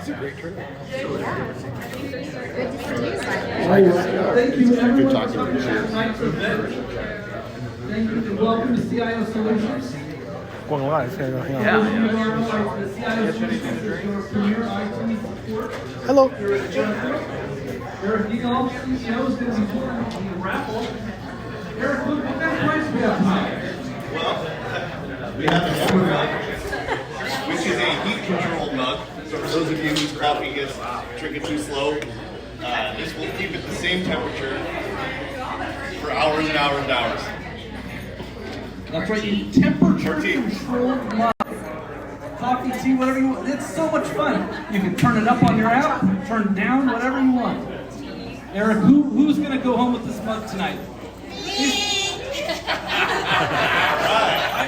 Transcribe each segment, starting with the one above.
It's a great trip. Good to see you, Simon. Thank you, everyone. Good talking to you. Tonight's event. Thank you and welcome to Cio Solutions. Going live. The Cio Solutions is your premier IT support. Hello. Eric Eagle, CEO, is going to be doing the raffle. Eric, what kind of prize do we have tonight? Well, we have a hammer mug, which is a heat-controlled mug. So for those of you whose coffee gets drinking too slow, this will keep it the same temperature for hours and hours and hours. That's right, you temperature-controlled mug. Coffee, tea, whatever you want. It's so much fun. You can turn it up on your app, turn it down, whatever you want. Eric, who's going to go home with this mug tonight?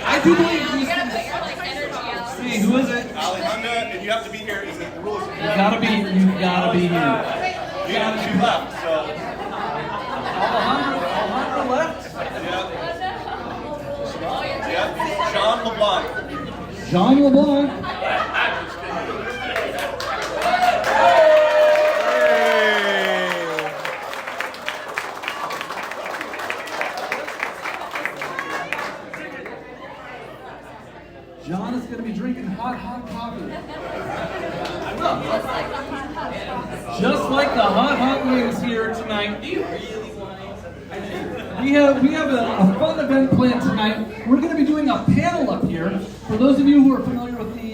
I do believe You gotta put your energy out. See, who is it? Alejandra, and you have to be here. Is it the rules? You gotta be here. She left, so. Alejandra left? Yeah. John LeBlanc. John LeBlanc. John is going to be drinking hot coffee. Just like the hot wings here tonight. We have a fun event planned tonight. We're going to be doing a panel up here. For those of you who are familiar with the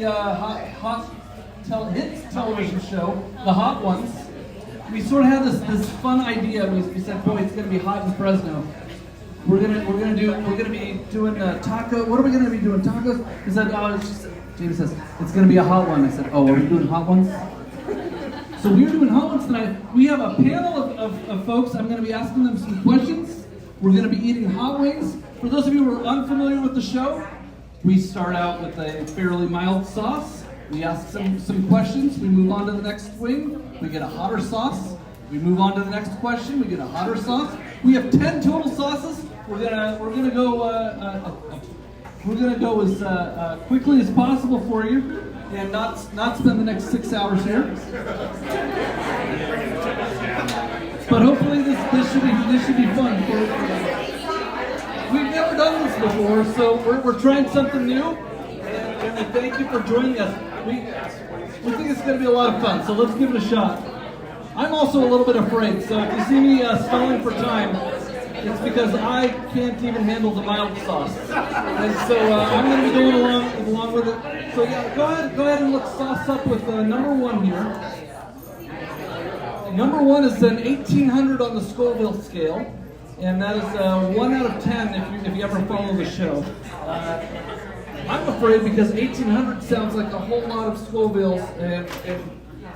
hit television show, the Hot Ones, we sort of had this fun idea. We said, boy, it's going to be hot in Fresno. We're gonna be doing taco. What are we gonna be doing? Tacos? He said, James says, it's gonna be a hot one. I said, oh, are we doing hot ones? So we're doing hot ones tonight. We have a panel of folks. I'm gonna be asking them some questions. We're gonna be eating hot wings. For those of you who are unfamiliar with the show, we start out with a fairly mild sauce. We ask some questions. We move on to the next wing. We get a hotter sauce. We move on to the next question. We get a hotter sauce. We have 10 total sauces. We're gonna go as quickly as possible for you, and not spend the next 6 hours here. But hopefully this should be fun. We've never done this before, so we're trying something new, and we thank you for joining us. We think it's going to be a lot of fun, so let's give it a shot. I'm also a little bit afraid, so if you see me stalling for time, it's because I can't even handle the mild sauce. And so I'm going to be going along with it. So yeah, go ahead and let's sauce up with number one here. Number one is an 1800 on the Scoville scale, and that is 1 out of 10 if you ever follow the show. I'm afraid because 1800 sounds like a whole lot of Scovilles, and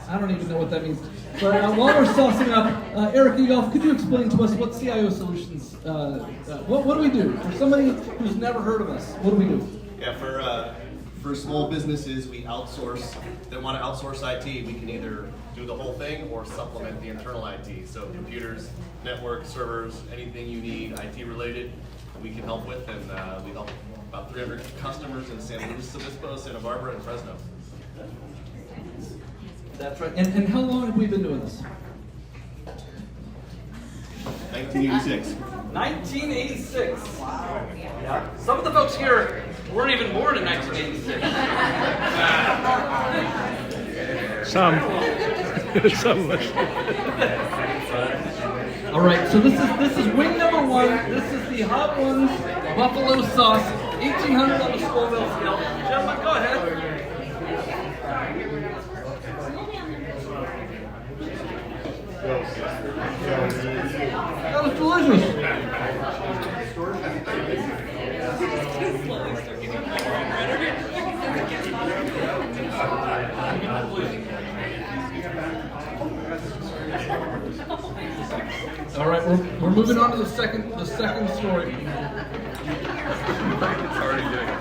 I don't even know what that means. But while we're saucing up, Eric Eagle, could you explain to us what Cio Solutions, what do we do? For somebody who's never heard of us, what do we do? Yeah, for small businesses, we outsource. They want to outsource IT. We can either do the whole thing or supplement the internal IT. So computers, network, servers, anything you need IT related, we can help with. And we help about 300 customers in San Luis Obispo, Santa Barbara, and Fresno. That's right. And how long have we been doing this? 1986. 1986. Wow. Yeah. Some of the folks here weren't even born in 1986. Some. All right. So this is wing number one. This is the Hot Ones buffalo sauce, 1800 on the Scoville scale. Gentlemen, go ahead. That was delicious. All right, we're moving on to the second story. It's already doing it.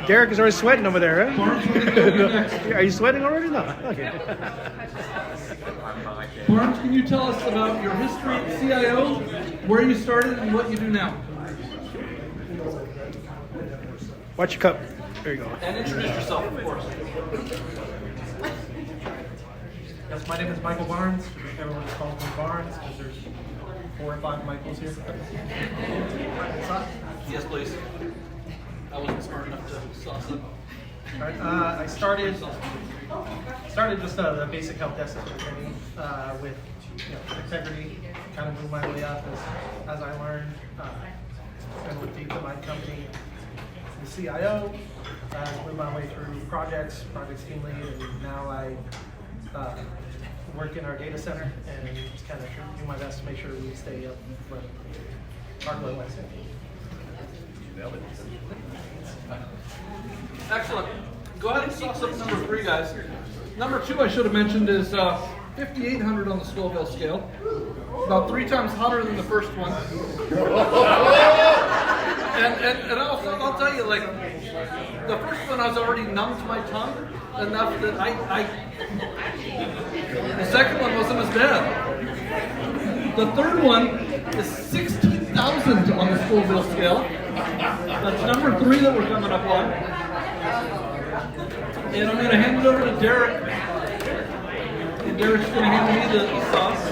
Derek is already sweating over there, right? Are you sweating already? No. Okay. Barnes, can you tell us about your history at CIO, where you started, and what you do now? Watch your cup. There you go. And introduce yourself, of course. Yes, my name is Michael Barnes. Everyone just calls me Barnes because there's 4 or 5 Michaels here. Yes, please. I wasn't smart enough to sauce it. All right, I started just the basic help desk training with integrity. Kind of moved my way up as I learned. And with deep in my company, the CIO, moved my way through project team lead, and now I work in our data center and just kind of do my best to make sure we stay up for hardware wise. Excellent. Go ahead and sauce up number 3, guys. Number 2, I should have mentioned, is 5,800 on the Scoville scale. About 3 times hotter than the first one. And I'll tell you, like, the first one I was already numb to my tongue enough that the second one wasn't as bad. The third one is 16,000 on the Scoville scale. That's number 3 that we're coming up on. And I'm going to hand it over to Derek. And Derek's going to hand me the sauce.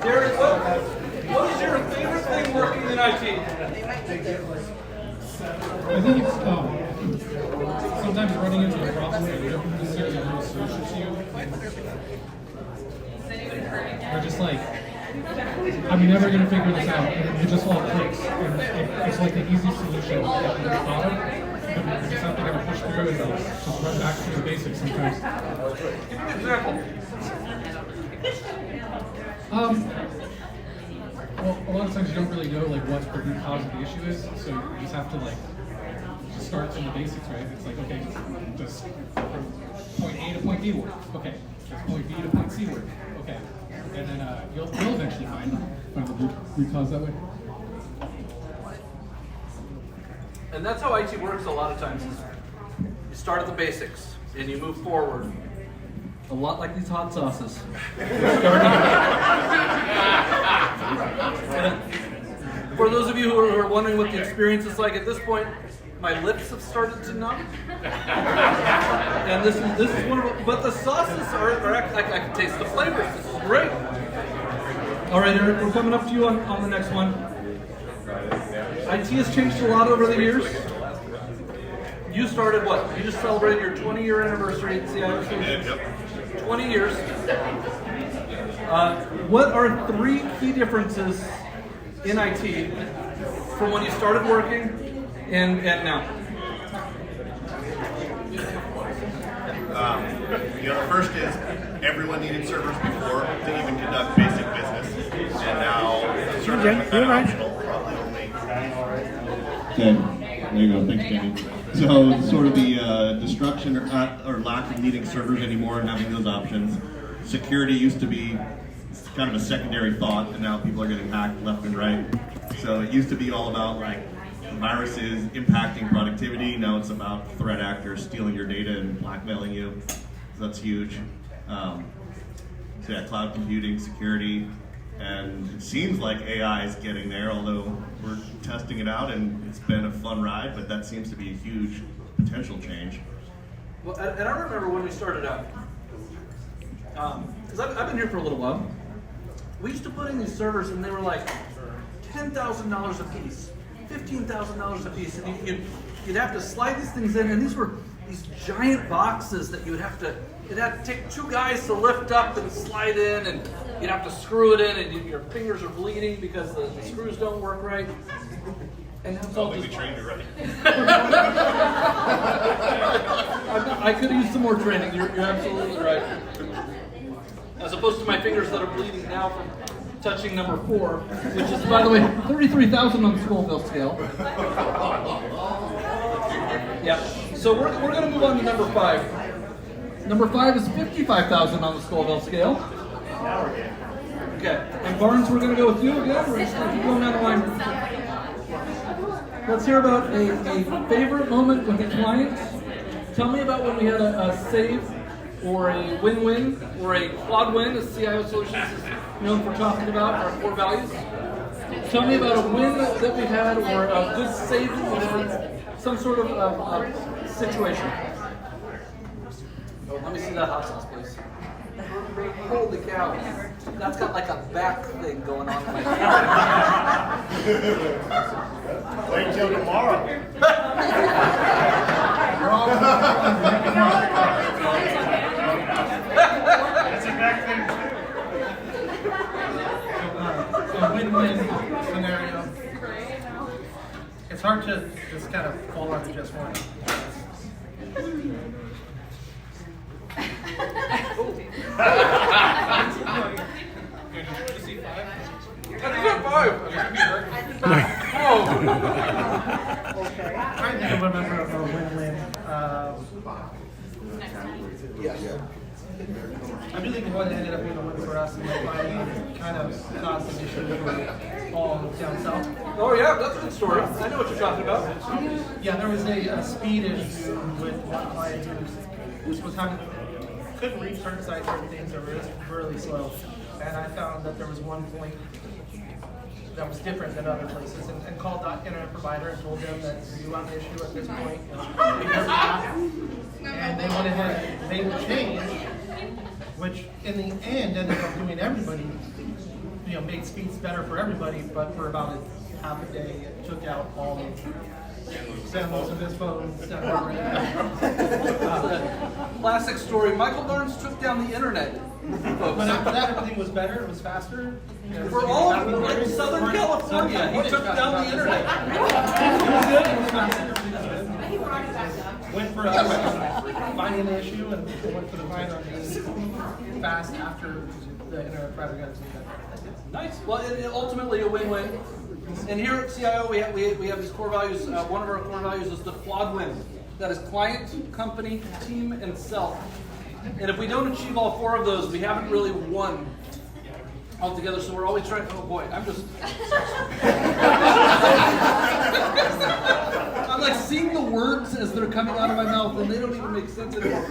Derek, what is your favorite thing working in IT? I think it's sometimes running into a problem that you don't necessarily know the solution to. Or just like, I'm never going to figure this out, and it just all clicks. And it's like the easy solution that you thought of, but you just have to kind of push through and just run back to the basics sometimes. Give me an example. Well, a lot of times you don't really know like what the root cause of the issue is, so you just have to like just start from the basics, right? It's like, okay, just from point A to point B work. Okay, just point B to point C work. Okay, and then you'll eventually find the root cause that way. And that's how IT works a lot of times. Is you start at the basics and you move forward. A lot like these hot sauces. For those of you who are wondering what the experience is like at this point, my lips have started to numb. And this is one of them. But the sauces are I can taste the flavors. This is great. All right, Eric, we're coming up to you on the next one. IT has changed a lot over the years. You started what? You just celebrated your 20-year anniversary at Cio Solutions. 20 years. What are 3 key differences in IT from when you started working and now? The first is everyone needed servers before to even conduct basic business, and now servers are kind of optional, probably only. Okay, there you go. Thanks, Kenny. So, sort of the destruction or lack of needing servers anymore and having those options. Security used to be kind of a secondary thought, and now people are getting hacked left and right. So it used to be all about like viruses impacting productivity. Now it's about threat actors stealing your data and blackmailing you. So that's huge. So yeah, cloud computing, security, and it seems like AI is getting there, although we're testing it out and it's been a fun ride, but that seems to be a huge potential change. Well, and I remember when we started out, because I've been here for a little while. We used to put in these servers and they were like $10,000 a piece, $15,000 a piece, and you'd have to slide these things in, and these were these giant boxes that you'd have to take 2 guys to lift up and slide in, and you'd have to screw it in, and your fingers are bleeding because the screws don't work right. And that's all We trained you right. I could use some more training. You're absolutely right. As opposed to my fingers that are bleeding now from touching number 4, which is, by the way, 33,000 on the Scoville scale. Yeah. So we're going to move on to number 5. Number 5 is 55,000 on the Scoville scale. Okay. And Barnes, we're going to go with you again. We're just going to keep going down the line. Let's hear about a favorite moment with a client. Tell me about when we had a save or a win-win or a quad win, as Cio Solutions is known for talking about, our core values. Tell me about a win that we've had or a good save that we've had, some sort of situation. Oh, let me see that hot sauce, please. Holy cow. That's got like a back thing going on. Wait until tomorrow. That's a back thing. A win-win scenario. It's hard to just kind of fall onto just one. I think I remember a win-win. I really think what ended up being a win for us and my kind of caused an issue for all down south. Oh yeah, that's a good story. I know what you're talking about. Yeah, there was a speed issue with one client who was having, couldn't reach certain sites, certain things that were just really slow. And I found that there was one point that was different than other places and called that internet provider and told them that you have an issue at this point. And they went ahead and made the change, which in the end ended up doing everybody, made speeds better for everybody, but for about a half a day, it took out all of most of his phones. Classic story. Michael Barnes took down the internet. But after that, everything was better. It was faster. For all of them, like Southern California, he took down the internet. Went for us, finding the issue, and went for the client on being fast after the internet provider got to that. Nice. Well, ultimately a win-win. And here at CIO, we have these core values. One of our core values is the quad win. That is client, company, team, and self. And if we don't achieve all four of those, we haven't really won altogether. So we're always trying. Oh boy, I'm like seeing the words as they're coming out of my mouth, and they don't even make sense anymore.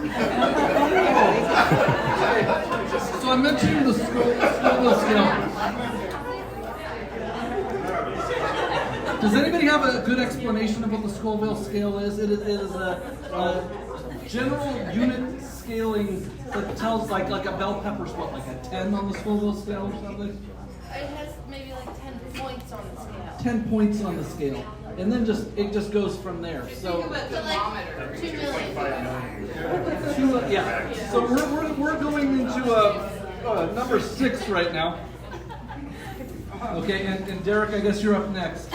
So I'm mentioning the Scoville scale. Does anybody have a good explanation of what the Scoville scale is? It is a general unit scaling that tells like a bell pepper's what, like a 10 on the Scoville scale or something? It has maybe like 10 points on the scale. 10 points on the scale. And then it just goes from there. So like 2 million. Yeah. So we're going into number 6 right now. Okay, and Derek, I guess you're up next.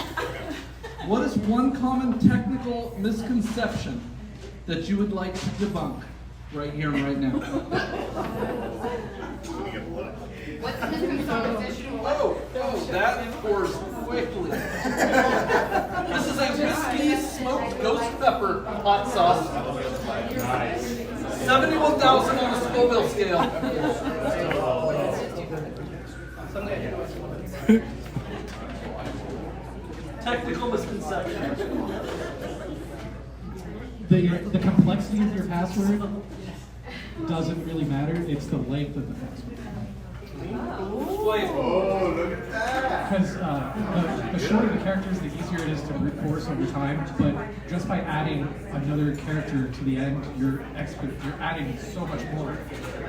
What is one common technical misconception that you would like to debunk right here and right now? What's the misconception? Oh, that pours quickly. This is a whiskey smoked ghost pepper hot sauce. 71,000 on the Scoville scale. Technical misconception. The complexity of your password doesn't really matter. It's the length of the password. Oh, look at that! Because the shorter the characters, the easier it is to brute force over time. But just by adding another character to the end, you're adding so much more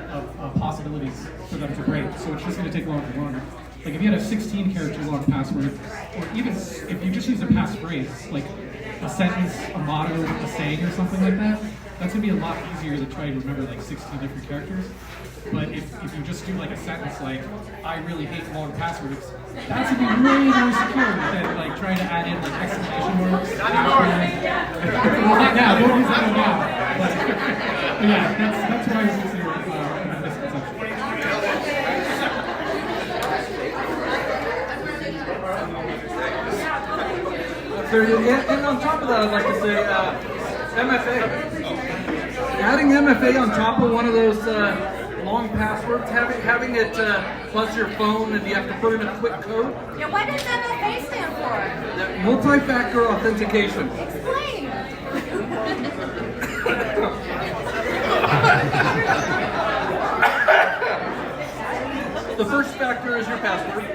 of possibilities for them to break. So it's just going to take longer and longer. Like if you had a 16 character long password, or even if you just use a passphrase, like a sentence, a motto, a saying, or something like that, that's going to be a lot easier to try to remember like 16 different characters. But if you just do like a sentence like, I really hate long passwords, that's going to be way more secure than like trying to add in like exclamation marks. Well, not now, don't use that now. But yeah, that's what I was considering a misconception. And on top of that, I'd like to say MFA. Adding MFA on top of one of those long passwords, having it plus your phone, and you have to put in a quick code. Yeah, what does MFA stand for? Multi-factor authentication. Explain. The first factor is your password.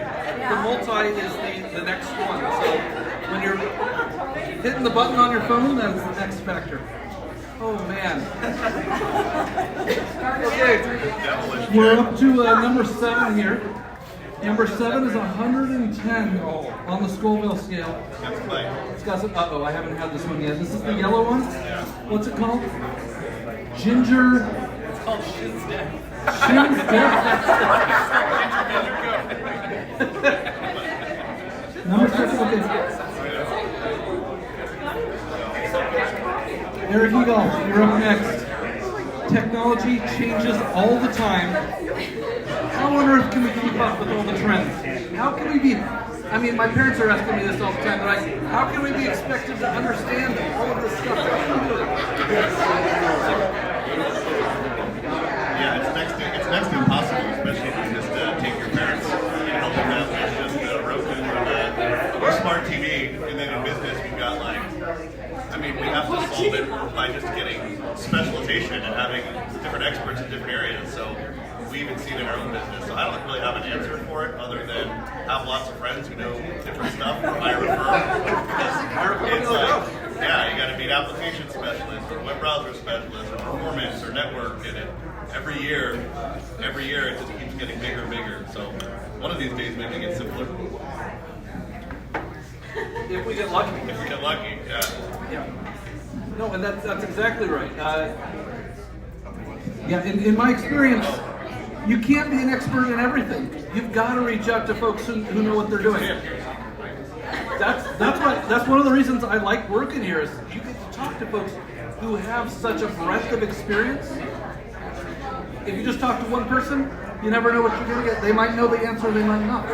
the multi is the next one. So when you're hitting the button on your phone, that's the X factor. Oh man. Okay, we're up to number 7 here. Number 7 is 110 on the Scoville scale. It's got some, I haven't had this one yet. This is the yellow one? What's it called? Ginger. It's called Shin's Death. Shin's Death. Number 6, okay. Eric Eagle, you're up next. Technology changes all the time. How on earth can we keep up with all the trends? How can we be, I mean, my parents are asking me this all the time, but how can we be expected to understand all of this stuff? Yeah, it's next to impossible, especially if you just take your parents and help them out with just Roku or smart TV, and then in business we've got we have to solve it by just getting specialization and having different experts in different areas. So we even see it in our own business. So I don't really have an answer for it other than have lots of friends who know different stuff or I refer. It's you got to be an application specialist or web browser specialist or performance or network, and every year it just keeps getting bigger and bigger. So one of these days maybe it gets simpler. If we get lucky. If we get lucky, yeah. No, and that's exactly right. In my experience, you can't be an expert in everything. You've got to reach out to folks who know what they're doing. That's one of the reasons I like working here is you get to talk to folks who have such a breadth of experience. If you just talk to one person, you never know what you're going to get. They might know the answer, they might not.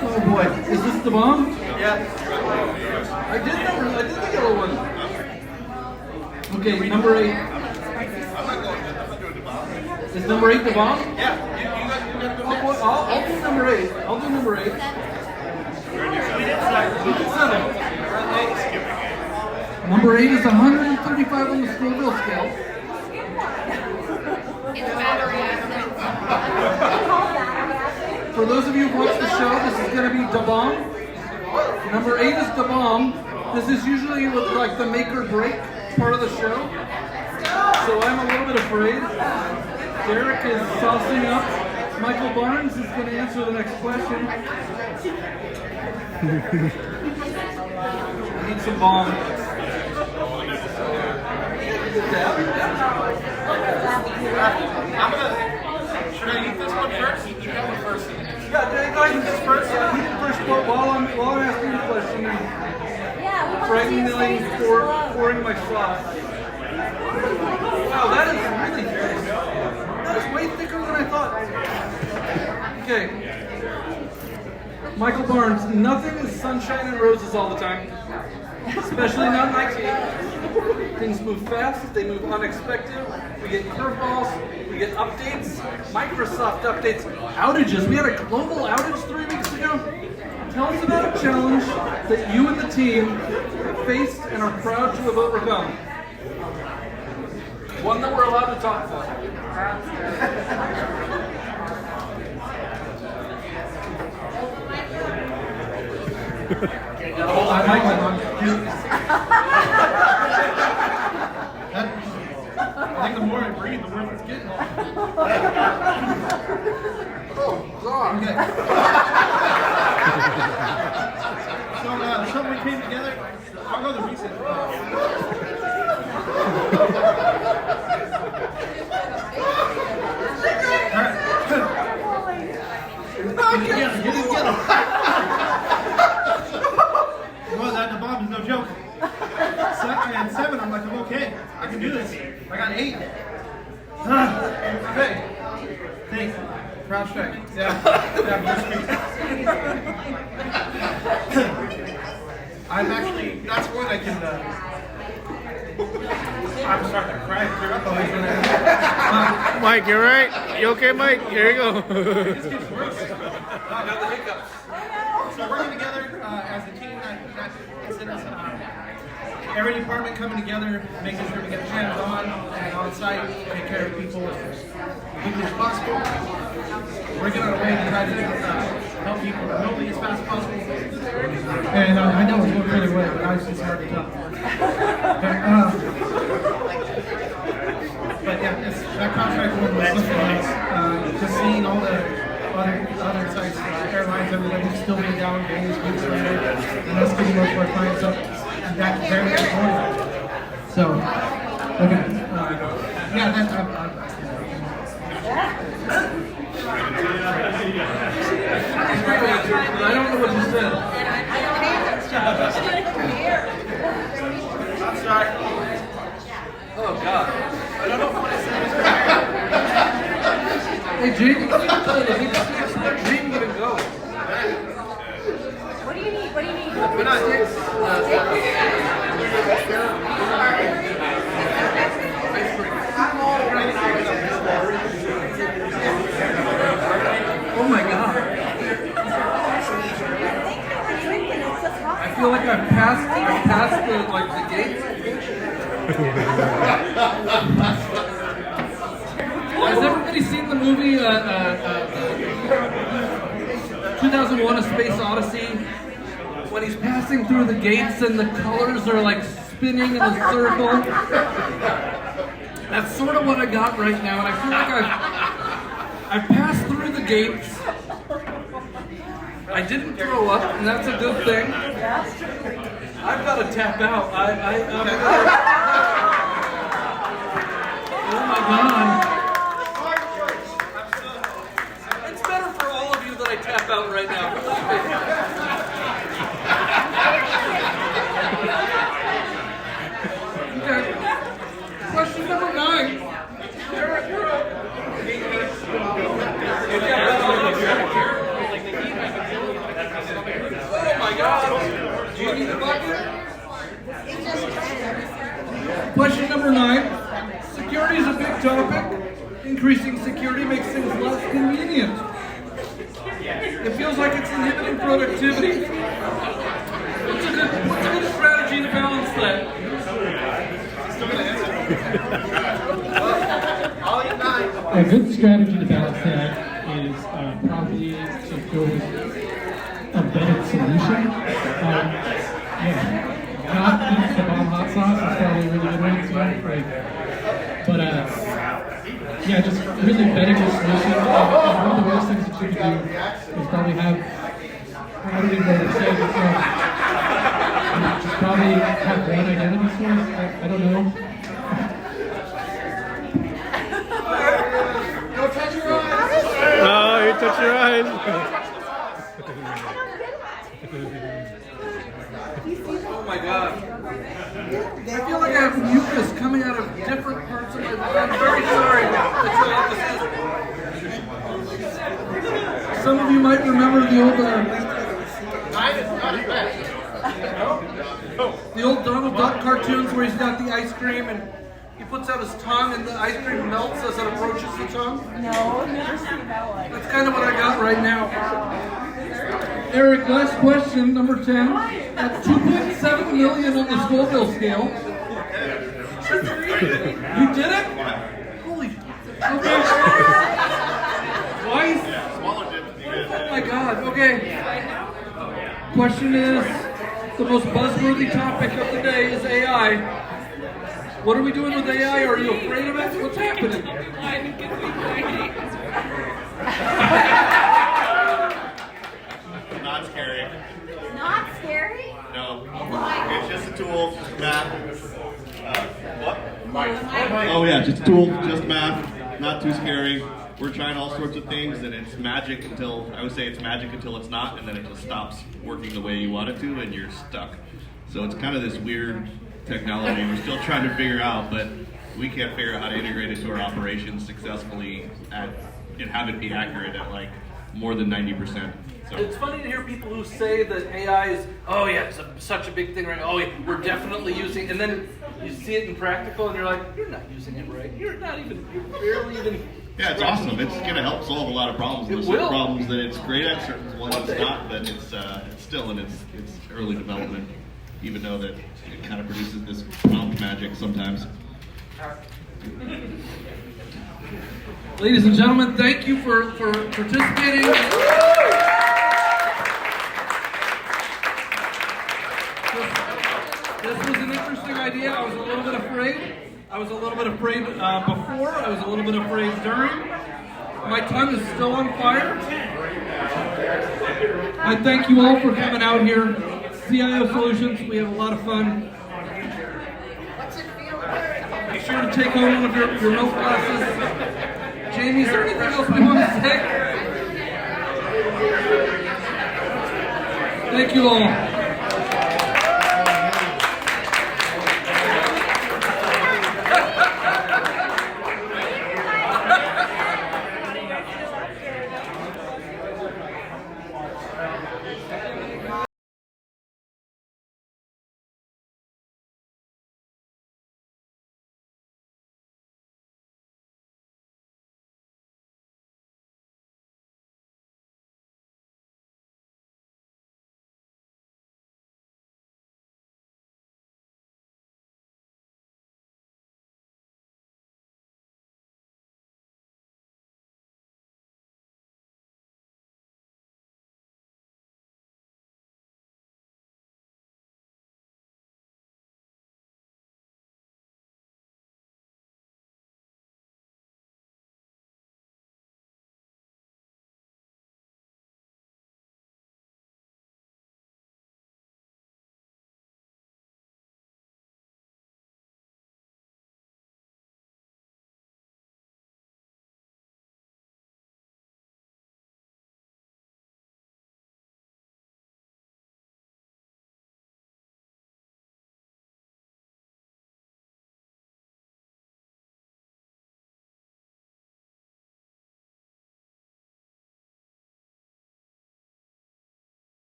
Oh boy, is this the bomb? Yeah. I did the yellow one. Okay, number 8. Is number 8 the bomb? Yeah. You got to go next. I'll do number 8. I'll do number 8. We did 7. Number 8 is 135 on the Scoville scale. It's battery acid. For those of you who watch the show, this is going to be Da Bomb. Number 8 is Da Bomb. This is usually like the make or break part of the show. So I'm a little bit afraid. Derek is saucing up. Michael Barnes is going to answer the next question. I need some bomb. Should I eat this one first? You got one first. Yeah, go ahead and this first. Eat it first while I'm asking the question. Fragmenting, pouring my sauce. Wow, that is really thick. That's way thicker than I thought. Okay. Michael Barnes, nothing is sunshine and roses all the time. Especially not in IT. Things move fast, they move unexpected. We get curveballs, we get updates, Microsoft updates, outages. We had a global outage 3 weeks ago. Tell us about a challenge that you and the team have faced and are proud to have overcome. One that we're allowed to talk about. I think the more I breathe, the worse it's getting. Oh, God. Okay. So, something we came together. I'll go to the reset. Alright. Get it together. Well, that the bomb is no joke. I had 7. I'm like, I'm okay. I can do this. I got 8. Okay. Thanks. Round strike. Yeah. I'm actually, that's one I can, I'm starting to cry. Tear up always when Mike, you right? You okay, Mike? Here you go. this gets worse. Got the hiccups. So working together as a team, we got every department coming together, making sure we get hands-on and on-site, take care of people as quickly as possible. Working on a way to try to help people remotely as fast as possible. And I know it's going really well, but obviously it's hard to tell. But yeah, that contract one was something else. Just seeing all the other sites, airlines, everybody still being down days, weeks later, and us getting most of our clients up, and that's very important. So, okay. Yeah, that's. I don't know what you said. I'm sorry. Oh God. I don't know what I said. Hey, Jamie, let me tell you, let Jamie even go. What do you need? What do you need? We're not sticks. Oh my God. I feel like I've passed the gates. Has everybody seen the movie 2001: A Space Odyssey? When he's passing through the gates and the colors are like spinning in a circle. That's sort of what I got right now, and I feel like I've passed through the gates. I didn't throw up, and that's a good thing. I've got to tap out. Oh my God. It's better for all of you that I tap out right now. Okay. Question number 9. Oh my God. Do you need a bucket? Question number 9. Security is a big topic. Increasing security makes things less convenient. It feels like it's inhibiting productivity. What's a good strategy to balance that? A good strategy to balance that is probably to go with a better solution. Not eat the bomb hot sauce is probably a really good way to do it. But yeah, just really betting your solution. One of the worst things that you can do is probably have, I don't even know what to say, but just probably have one identity source. I don't know. Oh, you touched your eyes. Oh my God. I feel like I have mucus coming out of different parts of my body. I'm very sorry. Some of you might remember the old Donald Duck cartoons where he's got the ice cream and he puts out his tongue and the ice cream melts as it approaches the tongue. No, I've never seen that one. That's kind of what I got right now. Eric, last question, number 10. At 2.7 million on the Scoville scale. You did it? Holy. Okay. Twice? Oh my God. Okay. Question is, the most buzzworthy topic of the day is AI. What are we doing with AI? Are you afraid of it? What's happening? Not scary. Not scary? No. It's just a tool, just math. What? Oh yeah, just a tool, just math, not too scary. We're trying all sorts of things, and it's magic until, I would say it's magic until it's not, and then it just stops working the way you want it to, and you're stuck. So it's kind of this weird technology we're still trying to figure out, but we can't figure out how to integrate it into our operations successfully and have it be accurate at like more than 90%. So. It's funny to hear people who say that AI is, oh yeah, it's such a big thing right now. Oh yeah, we're definitely using, and then you see it in practical and you're like, you're not using it right. You're barely even. Yeah, it's awesome. It's going to help solve a lot of problems. There's certain problems that it's great at, certain ones it's not, but it's still in its early development. even though that it kind of produces this mouth magic sometimes. Ladies and gentlemen, thank you for participating. This was an interesting idea. I was a little bit afraid. I was a little bit afraid before. I was a little bit afraid during. My tongue is still on fire. I thank you all for coming out here. Cio Solutions, we have a lot of fun. Be sure to take home one of your milk glasses. Jamie, is there anything else we want to say? Thank you all.